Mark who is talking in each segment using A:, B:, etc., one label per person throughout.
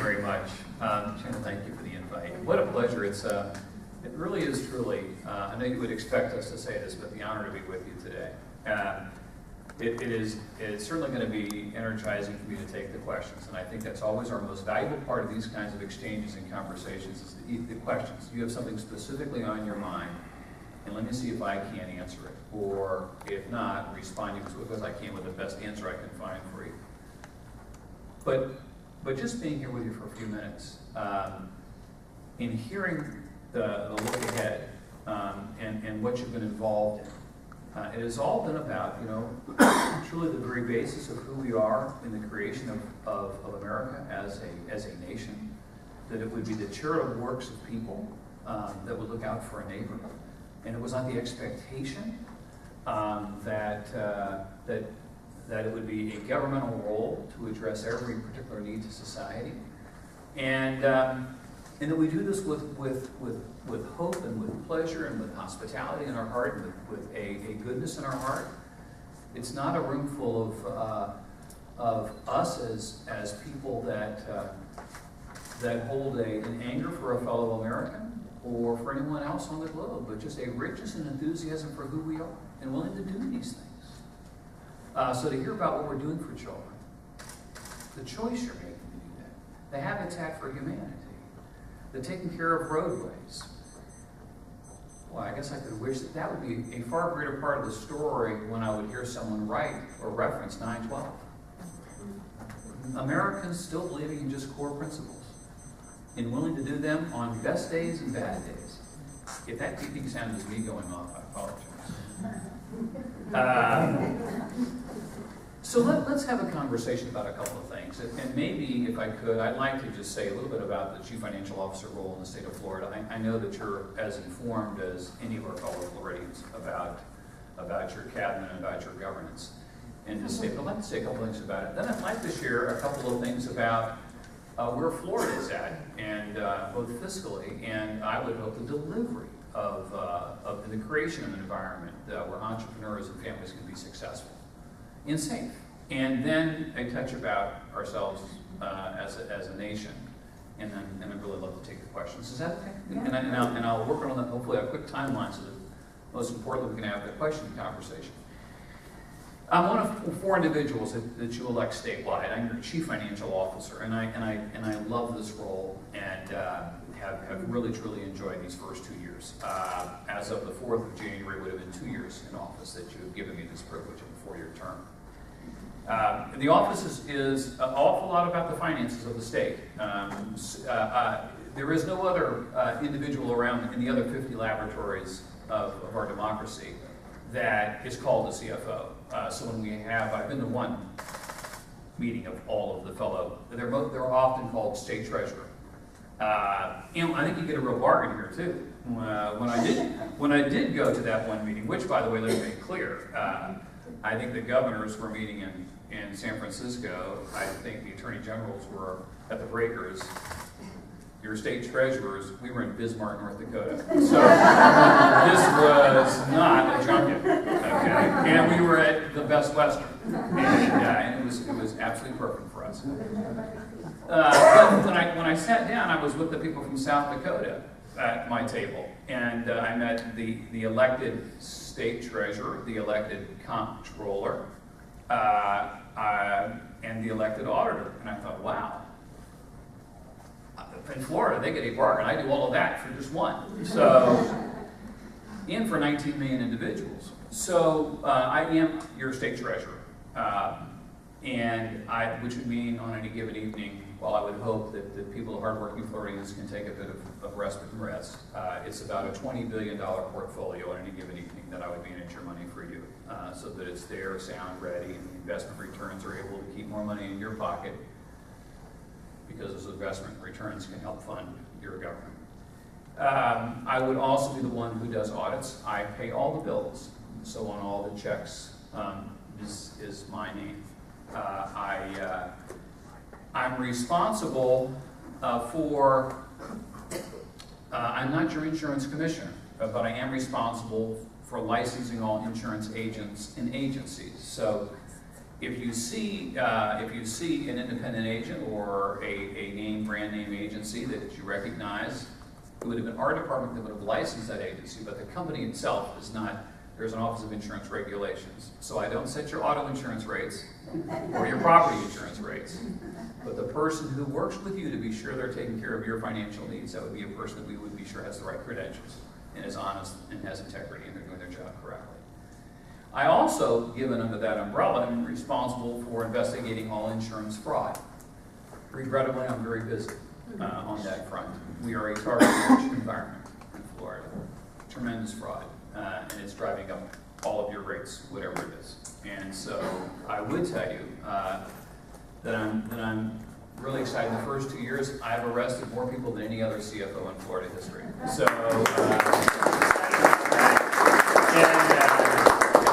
A: very much. Shannon, thank you for the invite. What a pleasure. It really is truly, I know you would expect us to say this, but the honor to be with you today. It's certainly going to be energizing for me to take the questions, and I think that's always our most valuable part of these kinds of exchanges and conversations is the questions. You have something specifically on your mind, and let me see if I can answer it, or if not, respond as quick as I can with the best answer I can find for you. But just being here with you for a few minutes, in hearing the look ahead and what you've been involved in, it has all been about, truly the very basis of who we are in the creation of America as a nation, that it would be the charitable works of people that would look out for a neighbor. And it was on the expectation that it would be a governmental role to address every particular need to society, and that we do this with hope and with pleasure and with hospitality in our heart and with a goodness in our heart. It's not a room full of us as people that hold an anger for a fellow American or for anyone else on the globe, but just a richness and enthusiasm for who we are and willing to do these things. So to hear about what we're doing for children, the choice you're making to do that, the Habitat for Humanity, the taking care of roadways. Well, I guess I could wish that would be a far greater part of the story when I would hear someone write or reference 9/12. Americans still believing in just core principles and willing to do them on best days and bad days. If that beeping sound is me going off, I apologize. So let's have a conversation about a couple of things. And maybe, if I could, I'd like to just say a little bit about the Chief Financial Officer role in the state of Florida. I know that you're as informed as any of our fellow Floridians about your cabinet and about your governance in the state. But I'd like to say a couple of things about it. Then I'd like to share a couple of things about where Florida is at, and both fiscally and I would hope the delivery of the creation of an environment where entrepreneurs and families can be successful and safe. And then a touch about ourselves as a nation, and then I'd really love to take the questions. Is that okay? Yeah. And I'll work on hopefully a quick timeline so that most importantly we can have the question conversation. I'm one of 4 individuals that you elect statewide. I'm your Chief Financial Officer, and I love this role and have really truly enjoyed these first 2 years. As of the 4th of January, it would have been 2 years in office that you have given me this privilege of a 4-year term. The office is an awful lot about the finances of the state. There is no other individual around in the other 50 laboratories of our democracy that is called a CFO. So when I've been to one meeting of all of the fellow, they're often called state treasurer. I think you get a real bargain here too. When I did go to that one meeting, which by the way, let me make clear, I think the governors were meeting in San Francisco. I think the attorney generals were at the breakers. Your state treasurers, we were in Bismarck, North Dakota. So this was not a junket, okay? And we were at the Best Western, and it was absolutely perfect for us. But when I sat down, I was with the people from South Dakota at my table, and I met the elected state treasurer, the elected comptroller, and the elected auditor, and I thought, wow. In Florida, they get a bargain. I do all of that for just one. So, and for 19 million individuals. So, I am your state treasurer. Which would mean on any given evening, while I would hope that the people of hardworking Floridians can take a bit of respite and rest, it's about a $20 billion portfolio on any given evening that I would manage your money for you, so that it's there, sound, ready, and the investment returns are able to keep more money in your pocket, because those investment returns can help fund your government. I would also be the one who does audits. I pay all the bills, so on all the checks is my name. I'm responsible for, I'm not your insurance commissioner, but I am responsible for licensing all insurance agents and agencies. So if you see an independent agent or a brand name agency that you recognize, it would have been our department that would have licensed that agency, but the company itself is not. There's an Office of Insurance Regulations. So I don't set your auto insurance rates or your property insurance rates. But the person who works with you to be sure they're taking care of your financial needs, that would be a person that we would be sure has the right credentials and is honest and has integrity and they're doing their job correctly. I also, given under that umbrella, am responsible for investigating all insurance fraud. Regrettably, I'm very busy on that front. We are a target-rich environment in Florida. Tremendous fraud. And it's driving up all of your rates, whatever it is. And so I would tell you that I'm really excited. In the first 2 years, I've arrested more people than any other CFO in Florida history. So,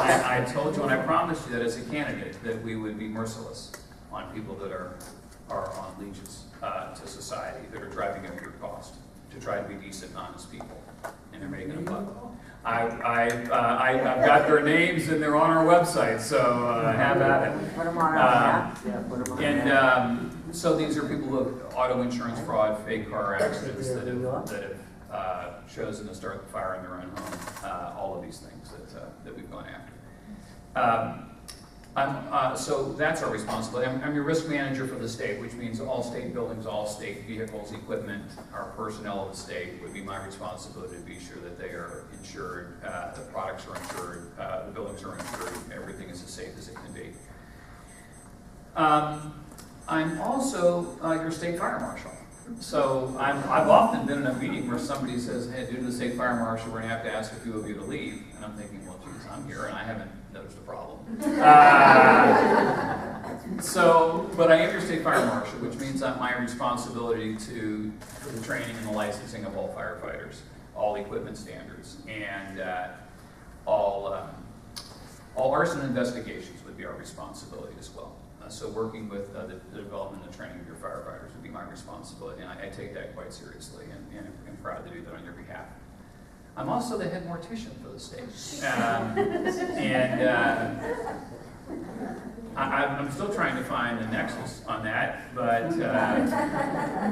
A: I told you and I promised you that as a candidate that we would be merciless on people that are on leeches to society, that are driving up your cost, to try to be decent, honest people, and they're making a buck. I've got their names and they're on our website, so have at it.
B: Put them on our map. Yeah, put them on
A: And
B: map.
A: so these are people who have auto insurance fraud, fake car accidents that have chosen to start the fire in their own home. All of these things that we've gone after. So that's our responsibility. I'm your risk manager for the state, which means all state buildings, all state vehicles, equipment, our personnel of the state would be my responsibility to be sure that they are insured, the products are insured, the buildings are insured, everything is as safe as it can be. I'm also your state fire marshal. So I've often been in a meeting where somebody says, hey, due to the state fire marshal, we're going to have to ask a few of you to leave. And I'm thinking, well, geez, I'm here and I haven't noticed a problem. But I am your state fire marshal, which means that my responsibility for the training and the licensing of all firefighters, all equipment standards, and all arson investigations would be our responsibility as well. So working with the development and the training of your firefighters would be my responsibility, and I take that quite seriously and am proud to do that on your behalf. I'm also the head mortician for the state. I'm still trying to find the nexus on that, but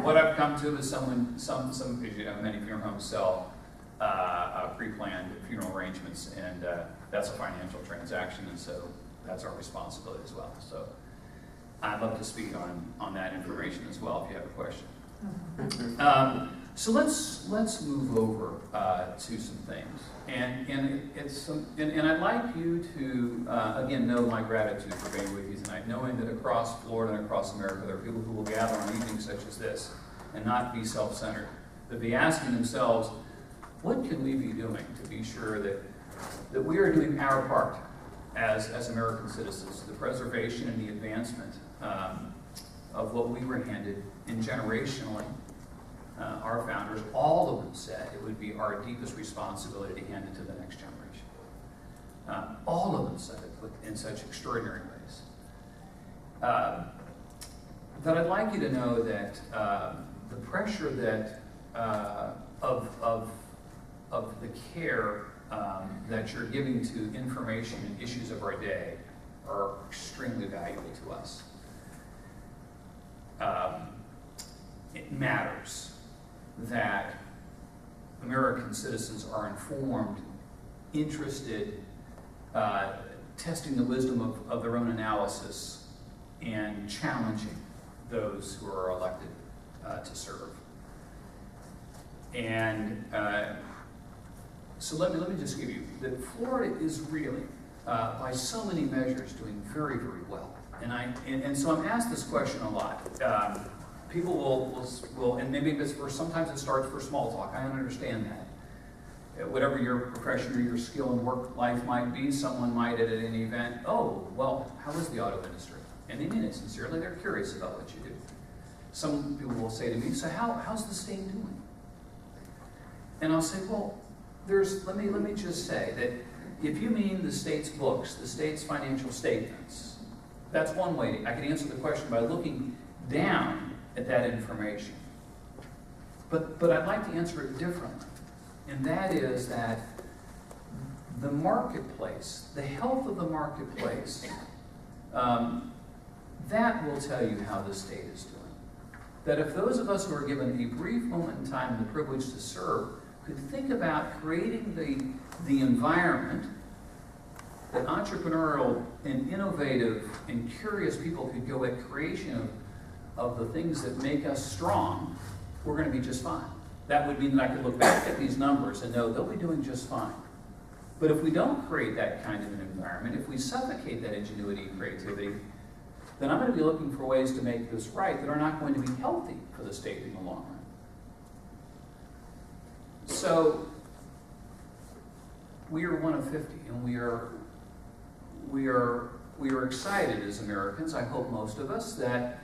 A: what I've come to is many funeral homes sell pre-planned funeral arrangements, and that's a financial transaction, and so that's our responsibility as well. So I'd love to speak on that information as well if you have a question. So let's move over to some things, and I'd like you to again know my gratitude for being with you tonight, knowing that across Florida and across America there are people who will gather on evenings such as this and not be self-centered, but be asking themselves, what can we be doing to be sure that we are doing our part as American citizens, the preservation and the advancement of what we were handed, and generationally. Our founders, all of them said it would be our deepest responsibility to hand it to the next generation. All of them said it in such extraordinary ways. But I'd like you to know that the pressure that of the care that you're giving to information and issues of our day are extremely valuable to us. It matters that American citizens are informed, interested, testing the wisdom of their own analysis, and challenging those who are elected to serve. And so let me just give you that Florida is really, by so many measures, doing very, very well. And so I'm asked this question a lot. People will, and maybe sometimes it starts for small talk. I understand that. Whatever your profession or your skill and work life might be, someone might at an event, oh, well, how is the auto industry? And they mean it sincerely. They're curious about what you do. Some people will say to me, so how's the state doing? And I'll say, well, let me just say that if you mean the state's books, the state's financial statements, that's one way. I can answer the question by looking down at that information. But I'd like to answer it differently. And that is that the marketplace, the health of the marketplace, That will tell you how the state is doing. That if those of us who are given a brief moment in time and the privilege to serve could think about creating the environment that entrepreneurial and innovative and curious people could go at creation of the things that make us strong, we're going to be just fine. That would mean that I could look back at these numbers and know they'll be doing just fine. But if we don't create that kind of an environment, if we suffocate that ingenuity and creativity, then I'm going to be looking for ways to make this right that are not going to be healthy for the state in the long run. So we are one of 50, and we are excited as Americans, I hope most of us, that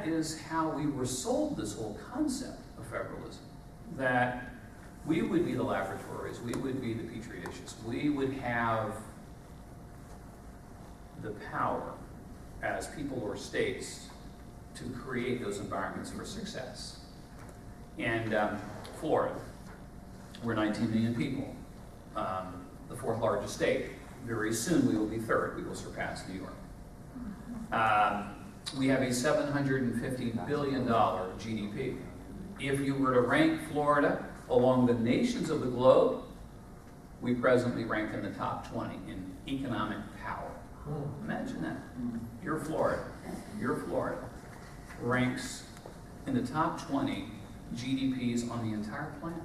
A: is how we were sold this whole concept of federalism. That we would be the laboratories, we would be the petri dishes, we would have the power as people or states to create those environments for success. And Florida, we're 19 million people, the fourth largest state. Very soon we will be third, we will surpass New York. We have a $750 billion GDP. If you were to rank Florida along the nations of the globe, we presently rank in the top 20 in economic power. Imagine that. Your Florida ranks in the top 20 GDPs on the entire planet.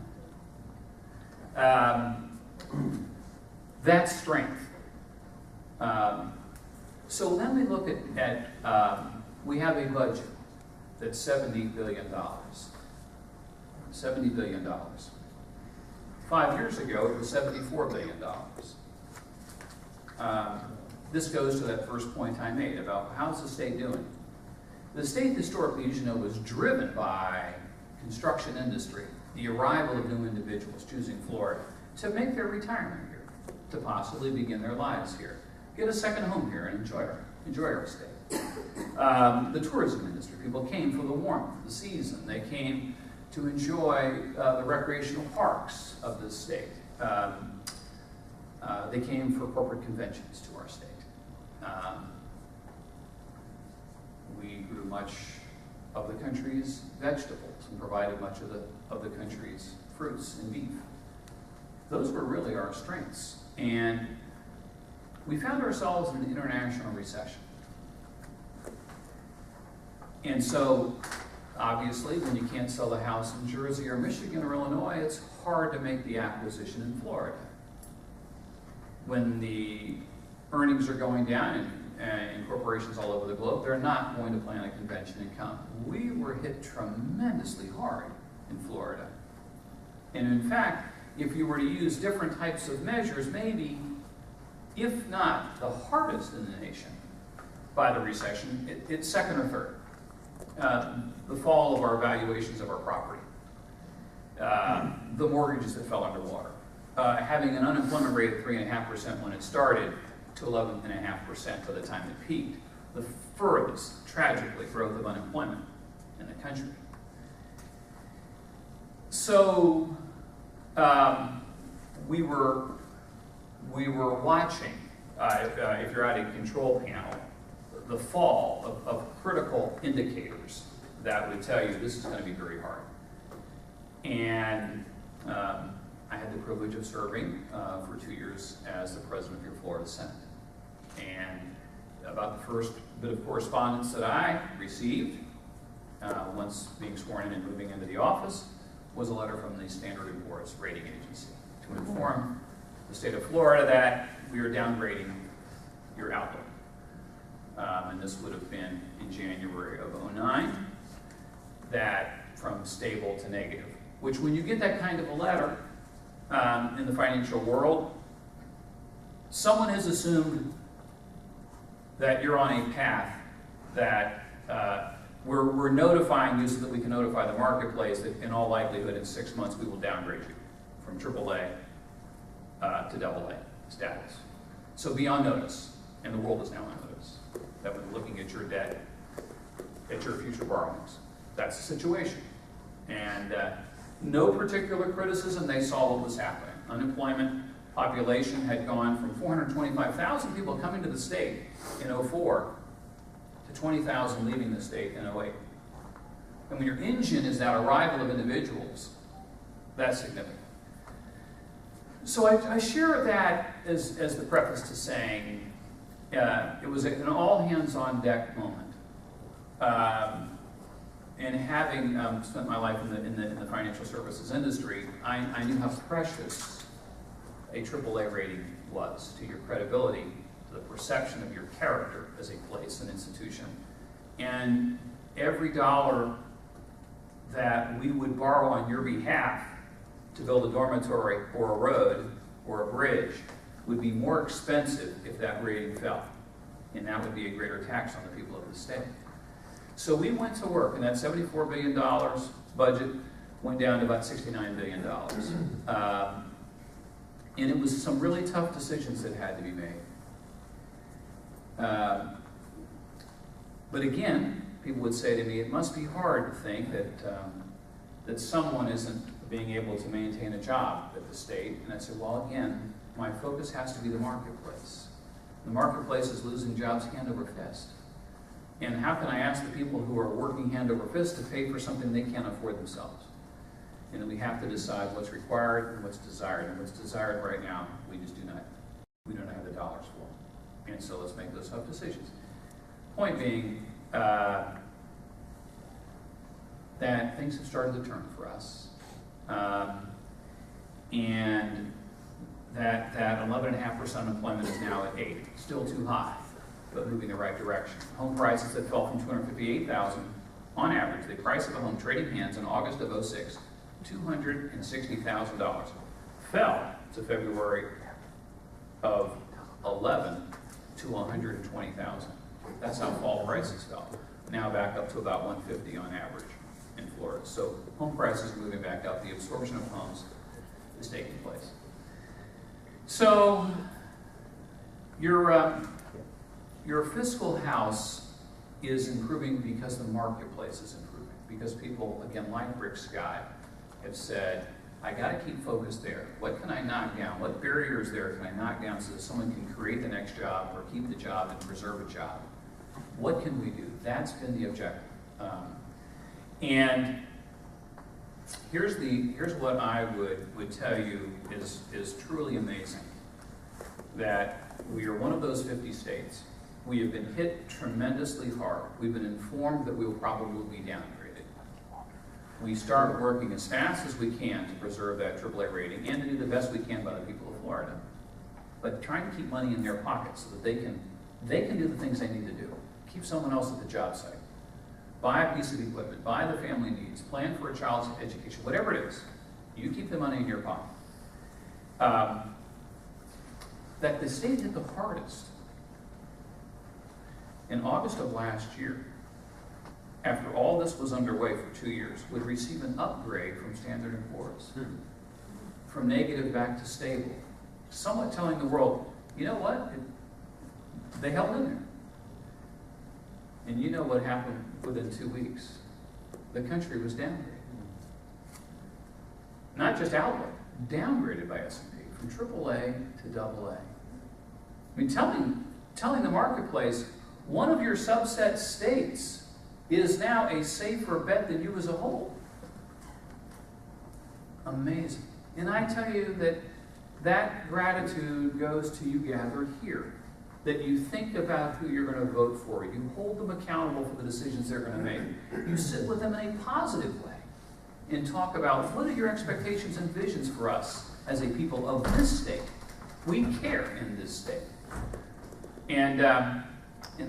A: That's strength. So then we look at we have a budget that's $70 billion. $70 billion. 5 years ago, it was $74 billion. This goes to that first point I made about how's the state doing. The state historically, as you know, was driven by construction industry, the arrival of new individuals choosing Florida to make their retirement here, to possibly begin their lives here, get a second home here and enjoy our state. The tourism industry, people came for the warmth, the season. They came to enjoy the recreational parks of this state. They came for corporate conventions to our state. We grew much of the country's vegetables and provided much of the country's fruits and beef. Those were really our strengths. And we found ourselves in an international recession. And so, obviously, when you can't sell a house in Jersey or Michigan or Illinois, it's hard to make the acquisition in Florida. When the earnings are going down in corporations all over the globe, they're not going to plan a convention and come. We were hit tremendously hard in Florida. And in fact, if you were to use different types of measures, maybe, if not the hardest in the nation by the recession, it's second or third. The fall of our valuations of our property, the mortgages that fell underwater, having an unemployment rate of 3.5% when it started to 11.5% by the time it peaked, the furthest, tragically, growth of unemployment in the country. So we were watching, if you're at a control panel, the fall of critical indicators that would tell you this is going to be very hard. And I had the privilege of serving for 2 years as the president of your Florida Senate. And about the first bit of correspondence that I received once being sworn in and moving into the office was a letter from the Standard & Poor's rating agency to inform the state of Florida that we are downgrading your outlook. And this would have been in January of '09, that from stable to negative, which when you get that kind of a letter in the financial world, someone has assumed that you're on a path that we're notifying you so that we can notify the marketplace that in all likelihood in 6 months we will downgrade you from AAA to AA status. So be on notice, and the world is now on notice, that we're looking at your debt, at your future borrowings. That's the situation. And no particular criticism, they saw what was happening. Unemployment population had gone from 425,000 people coming to the state in '04 to 20,000 leaving the state in '08. And when your engine is that arrival of individuals, that's significant. So I share that as the preface to saying it was an all-hands-on-deck moment. And having spent my life in the financial services industry, I knew how precious a AAA rating was to your credibility, to the perception of your character as a place, an institution. And every dollar that we would borrow on your behalf to build a dormitory or a road or a bridge would be more expensive if that rating fell. And that would be a greater tax on the people of the state. So we went to work, and that $74 billion budget went down to about $69 billion. And it was some really tough decisions that had to be made. But again, people would say to me, it must be hard to think that someone isn't being able to maintain a job at the state. And I said, well, again, my focus has to be the marketplace. The marketplace is losing jobs hand over fist. And how can I ask the people who are working hand over fist to pay for something they can't afford themselves? And then we have to decide what's required and what's desired. And what's desired right now, we don't have the dollars for. And so let's make those tough decisions. Point being that things have started to turn for us. And that 11.5% unemployment is now at 8%. Still too high, but moving the right direction. Home prices that fell from $258,000 on average, the price of a home trading hands in August of '06, $260,000, fell to February of 11 to $120,000. That's how fall prices fell. Now back up to about $150 on average in Florida. So home prices are moving back up. The absorption of homes is taking place. So your fiscal house is improving because the marketplace is improving. Because people, again, like Rick Scott, have said, I got to keep focused there. What can I knock down? What barriers there can I knock down so that someone can create the next job or keep the job and preserve a job? What can we do? That's been the objective. And here's what I would tell you is truly amazing. That we are one of those 50 states. We have been hit tremendously hard. We've been informed that we will probably be downgraded. We start working as fast as we can to preserve that AAA rating and to do the best we can by the people of Florida. But trying to keep money in their pockets so that they can do the things they need to do. Keep someone else at the job site. Buy a piece of equipment. Buy the family needs. Plan for a child's education. Whatever it is, you keep the money in your pocket. That the state hit the hardest. In August of last year, after all this was underway for 2 years, would receive an upgrade from Standard & Poor's. From negative back to stable. Somewhat telling the world, you know what? They held in there. And you know what happened within 2 weeks? The country was downgraded. Not just outright, downgraded by S&P from AAA to AA. I mean, telling the marketplace, one of your subset states is now a safer bet than you as a whole. Amazing. And I tell you that gratitude goes to you gathered here. That you think about who you're going to vote for. You hold them accountable for the decisions they're going to make. You sit with them in a positive way and talk about what are your expectations and visions for us as a people of this state. We care in this state. And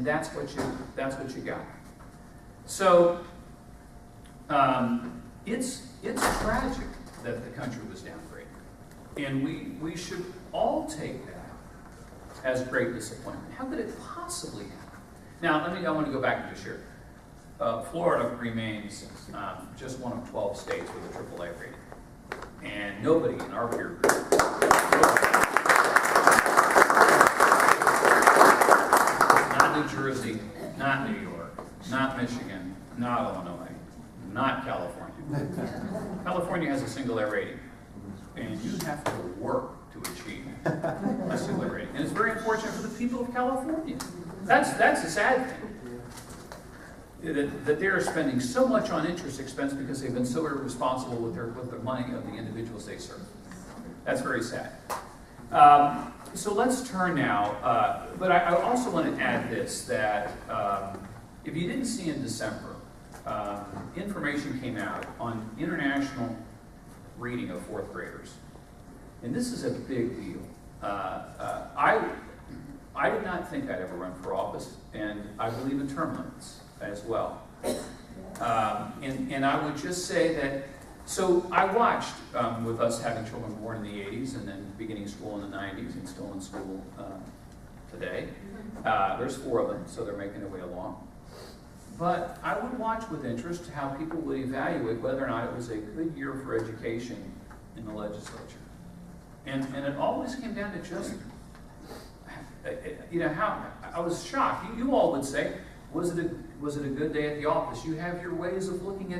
A: that's what you got. So it's tragic that the country was downgraded, and we should all take that as great disappointment. How could it possibly happen? Now, I want to go back and just share. Florida remains just one of 12 states with a AAA rating, and nobody in our peer group. Not New Jersey, not New York, not Michigan, not Illinois, not California. California has a single A rating, and you have to work to achieve a CLA rating. And it's very unfortunate for the people of California. That's a sad thing. That they're spending so much on interest expense because they've been so irresponsible with their money of the individuals they serve. That's very sad. So let's turn now, but I also want to add this, that if you didn't see in December, information came out on international reading of fourth graders. And this is a big deal. I did not think I'd ever run for office, and I believe in term limits as well. And I would just say that, so I watched with us having children born in the 80s and then beginning school in the 90s and still in school today. There's 4 of them, so they're making their way along. But I would watch with interest how people would evaluate whether or not it was a good year for education in the legislature. And it always came down to just, how, I was shocked. You all would say, was it a good day at the office? You have your ways of looking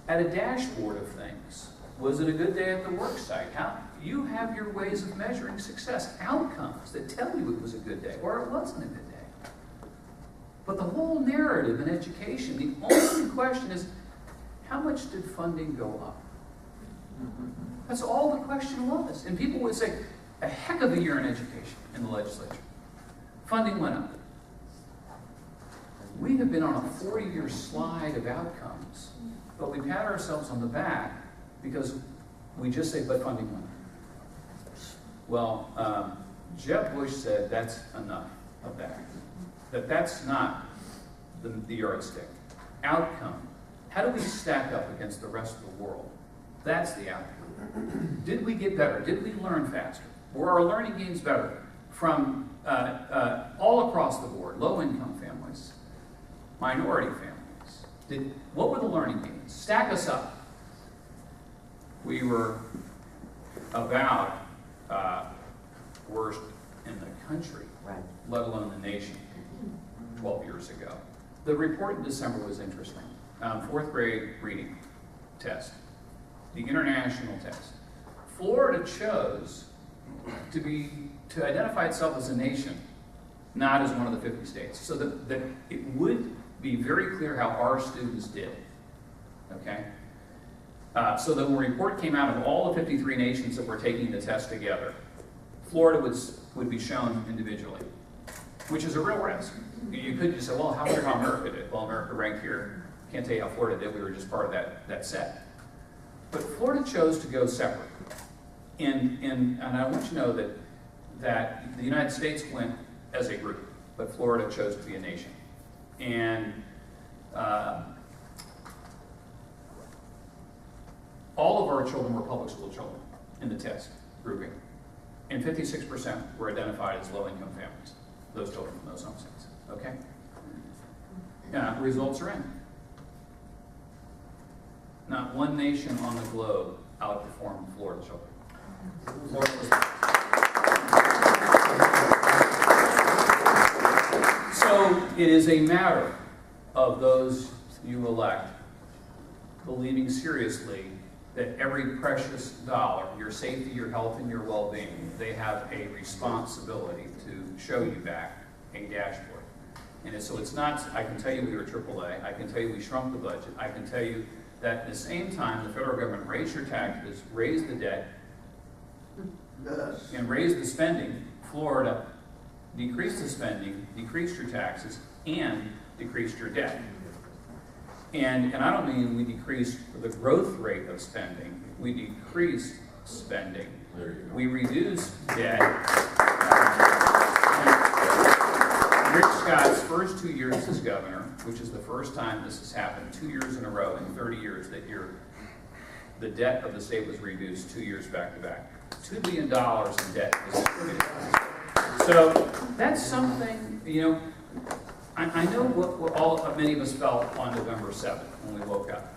A: at a dashboard of things. Was it a good day at the work site? You have your ways of measuring success, outcomes that tell you it was a good day or it wasn't a good day. But the whole narrative in education, the only question is, how much did funding go up? That's all the question was. And people would say, a heck of a year in education in the legislature. Funding went up. We have been on a 40-year slide of outcomes, but we pat ourselves on the back because we just say, but funding went up. Well, Jeb Bush said that's enough of that. That's not the yardstick. Outcome. How do we stack up against the rest of the world? That's the outcome. Did we get better? Did we learn faster? Were our learning gains better from all across the board, low-income families, minority families? What were the learning gains? Stack us up. We were about worst in the country,
B: Right.
A: let alone the nation, 12 years ago. The report in December was interesting. 4th grade reading test, the international test. Florida chose to identify itself as a nation, not as one of the 50 states, so that it would be very clear how our students did. Okay? So that when the report came out of all the 53 nations that were taking the test together, Florida would be shown individually, which is a real risk. You could just say, well, how America did? Well, America ranked here. Can't tell you how Florida did. We were just part of that set. But Florida chose to go separate. And I want you to know that the United States went as a group, but Florida chose to be a nation. And all of our children were public school children in the test grouping. And 56% were identified as low-income families, those children from those home states. Okay? Results are in. Not one nation on the globe outperformed Florida children. Florida was. So it is a matter of those you elect believing seriously that every precious dollar, your safety, your health, and your well-being, they have a responsibility to show you back a dashboard. And so it's not, I can tell you we were AAA, I can tell you we shrunk the budget, I can tell you that at the same time the federal government raised your taxes, raised the debt, and raised the spending. Florida decreased the spending, decreased your taxes, and decreased your debt. And I don't mean we decreased the growth rate of spending, we decreased spending. We reduced debt. Rick Scott's first 2 years as governor, which is the first time this has happened, 2 years in a row in 30 years that the debt of the state was reduced 2 years back to back. $2 billion in debt was distributed. So that's something, I know what many of us felt on November 7th when we woke up.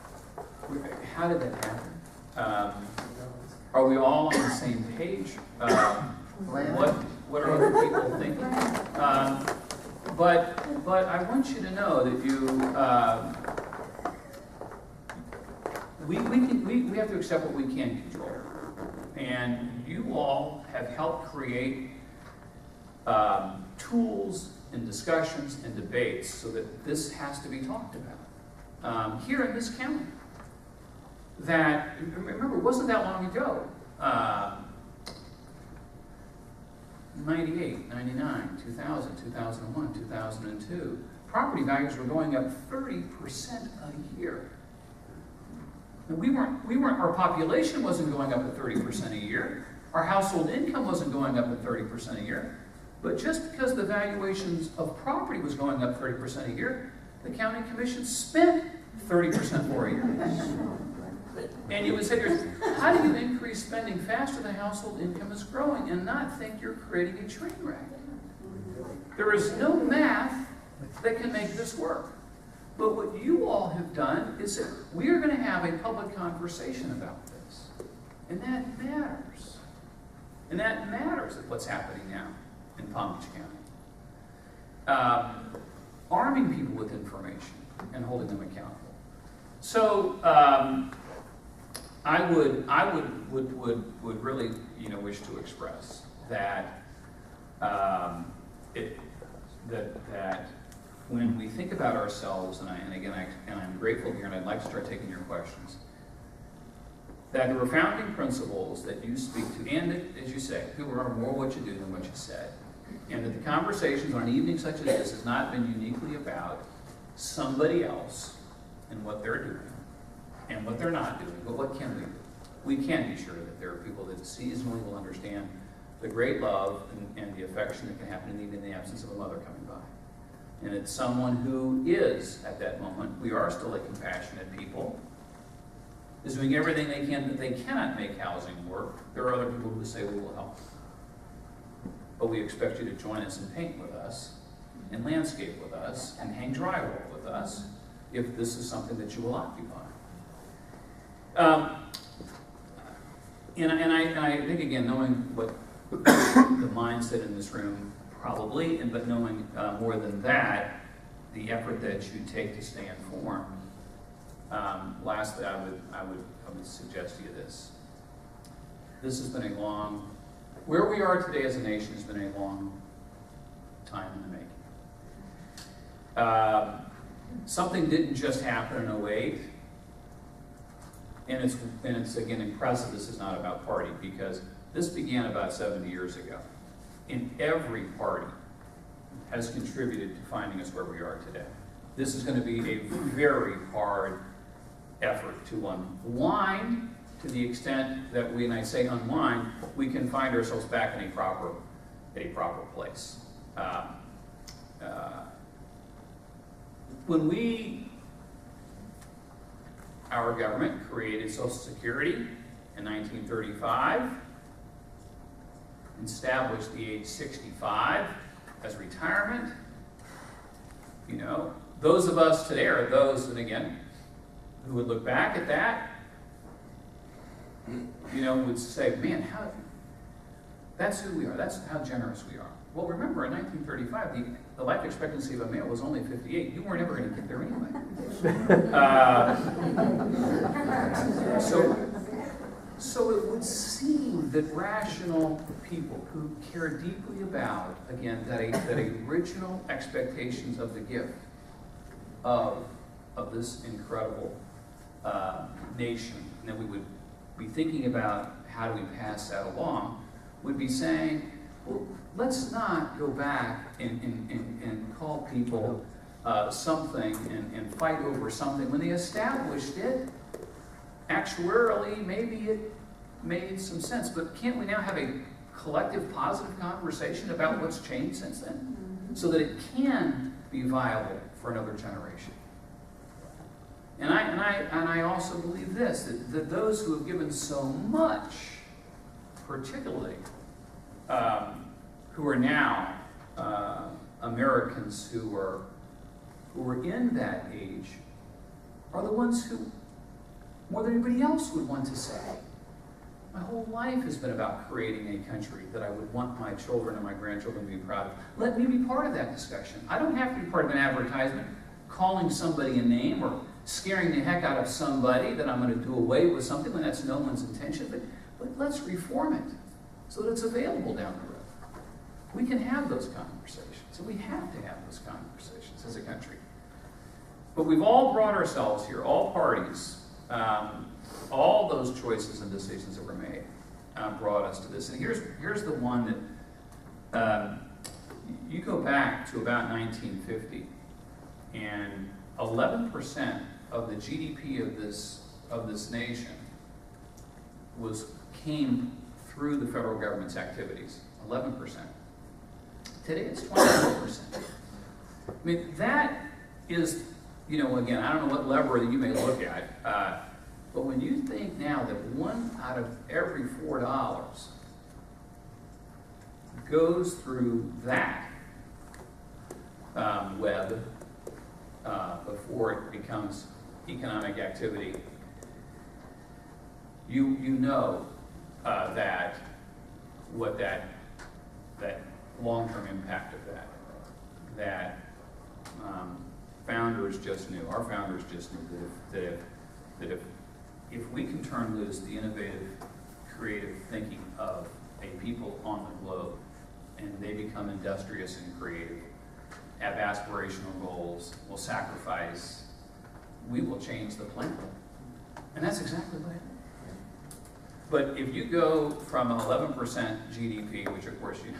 A: How did that happen? Are we all on the same page? What are other people thinking? But I want you to know that we have to accept what we can control. And you all have helped create tools and discussions and debates so that this has to be talked about here in this county. That, remember, it wasn't that long ago. 98, 99, 2000, 2001, 2002. Property values were going up 30% a year. And we weren't, our population wasn't going up at 30% a year. Our household income wasn't going up at 30% a year. But just because the valuations of property was going up 30% a year, the county commission spent 30% more a year. And you would say, how do you increase spending faster than household income is growing and not think you're creating a train wreck? There is no math that can make this work. But what you all have done is that we are going to have a public conversation about this. And that matters. And that matters at what's happening now in Palm Beach County. Arming people with information and holding them accountable. So I would really, wish to express that that when we think about ourselves, and I'm grateful here, and I'd like to start taking your questions, that the founding principles that you speak to, and that, as you say, people remember more what you do than what you said, and that the conversations on an evening such as this has not been uniquely about somebody else and what they're doing and what they're not doing, but what can we do? We can be sure that there are people that seasonally will understand the great love and the affection that can happen even in the absence of a mother coming by. And it's someone who is, at that moment, we are still a compassionate people, is doing everything they can, but they cannot make housing work. There are other people who say we will help. But we expect you to join us and paint with us, and landscape with us, and hang drywall with us, if this is something that you will occupy. And I think, again, knowing what the mindset in this room probably, but knowing more than that, the effort that you take to stay informed. Lastly, I would suggest to you this. This has been a long, where we are today as a nation has been a long time in the making. Something didn't just happen in 08. And it's again impressive this is not about party, because this began about 70 years ago. And every party has contributed to finding us where we are today. This is going to be a very hard effort to unwind to the extent that when I say unwind, we can find ourselves back in a proper place. When our government created Social Security in 1935, established the age 65 as retirement. Those of us today are those, and again, who would look back at that, would say, man, that's who we are, that's how generous we are. Well, remember, in 1935, the life expectancy of a male was only 58. You weren't ever going to get there anyway. So it would seem that rational people who care deeply about, again, that original expectations of the gift of this incredible nation, and that we would be thinking about how do we pass that along, would be saying, well, let's not go back and call people something and fight over something. When they established it, actuarially, maybe it made some sense, but can't we now have a collective positive conversation about what's changed since then, so that it can be viable for another generation? And I also believe this, that those who have given so much, particularly who are now Americans who are in that age, are the ones who, more than anybody else, would want to say, my whole life has been about creating a country that I would want my children and my grandchildren to be proud of. Let me be part of that discussion. I don't have to be part of an advertisement calling somebody a name or scaring the heck out of somebody that I'm going to do away with something when that's no one's intention. but let's reform it so that it's available down the road. We can have those conversations, and we have to have those conversations as a country. But we've all brought ourselves here, all parties, all those choices and decisions that were made brought us to this. And here's the one that you go back to about 1950, and 11% of the GDP of this nation came through the federal government's activities. 11%. Today it's 24%. I mean, that is, again, I don't know what lever that you may look at, but when you think now that 1 out of every $4 goes through that web before it becomes economic activity, you know that what that long-term impact of that founders just knew. Our founders just knew that if we can turn loose the innovative, creative thinking of a people on the globe, and they become industrious and creative, have aspirational goals, will sacrifice, we will change the planet. And that's exactly what happened. But if you go from 11% GDP, which of course it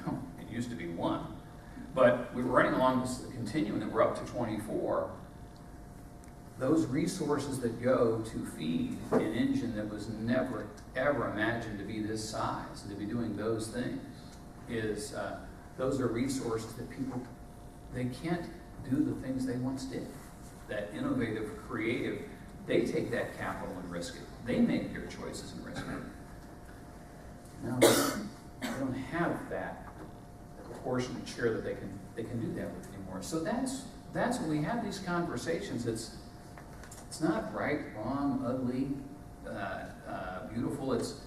A: used to be 1, but we were running along this continuum that we're up to 24, those resources that go to feed an engine that was never, ever imagined to be this size and to be doing those things those are resources that people, they can't do the things they once did. That innovative, creative, they take that capital and risk it. They make their choices and risk it. Now, they don't have that proportionate share that they can do that with anymore. So that's when we have these conversations. It's not right, wrong, ugly, beautiful. It's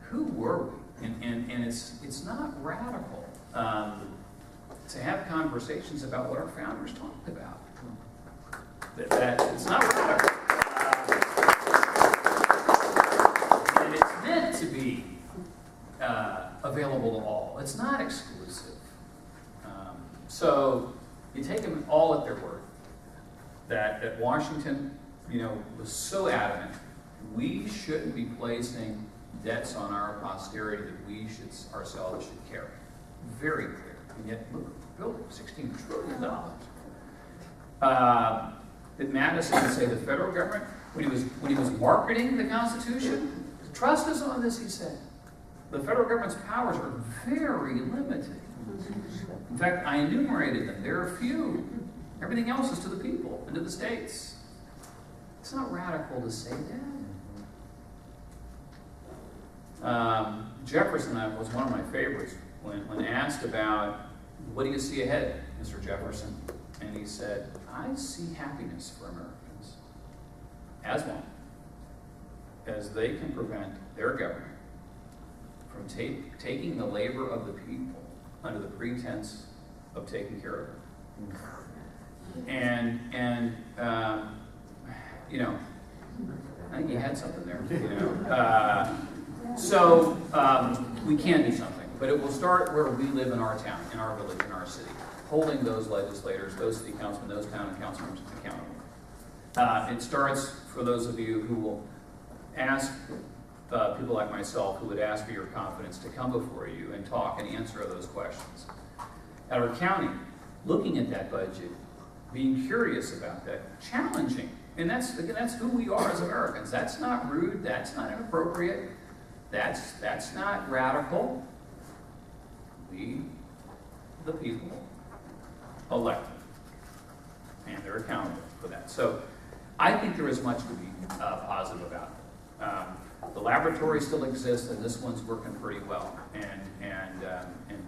A: who were we? And it's not radical to have conversations about what our founders talked about. That it's not radical. And it's meant to be available to all. It's not exclusive. So you take them all at their word. That Washington, was so adamant, we shouldn't be placing debts on our posterity that we ourselves should carry. Very clear. And yet, look, built $16 trillion. That Madison would say the federal government, when he was marketing the Constitution, trust us on this, he said. The federal government's powers are very limited. In fact, I enumerated them. There are few. Everything else is to the people and to the states. It's not radical to say that. Jefferson was one of my favorites when asked about, what do you see ahead, Mr. Jefferson? And he said, I see happiness for Americans as long as they can prevent their government from taking the labor of the people under the pretense of taking care of it. And I think he had something there. So we can do something, but it will start where we live in our town, in our village, in our city, holding those legislators, those city councilmen, those town council members accountable. It starts for those of you who will ask people like myself who would ask for your confidence to come before you and talk and answer those questions. At our county, looking at that budget, being curious about that, challenging, and that's who we are as Americans. That's not rude. That's not inappropriate. That's not radical. We, the people, elect them, and they're accountable for that. So I think there is much to be positive about. The laboratory still exists, and this one's working pretty well. And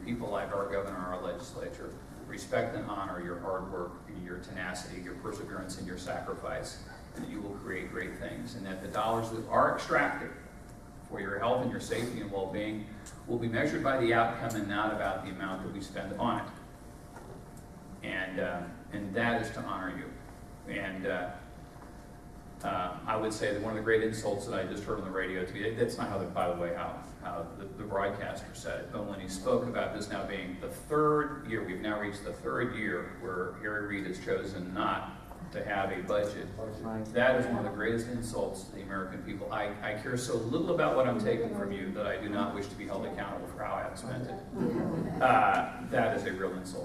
A: people like our governor, our legislature, respect and honor your hard work, your tenacity, your perseverance, and your sacrifice, and that you will create great things, and that the dollars that are extracted for your health and your safety and well-being will be measured by the outcome and not about the amount that we spend on it. And that is to honor you. And I would say that one of the great insults that I just heard on the radio to me, that's not how, by the way, how the broadcaster said it, but when he spoke about this now being the third year, we've now reached the third year where Harry Reid has chosen not to have a budget. That is one of the greatest insults to the American people. I care so little about what I'm taking from you that I do not wish to be held accountable for how I have spent it. That is a real insult.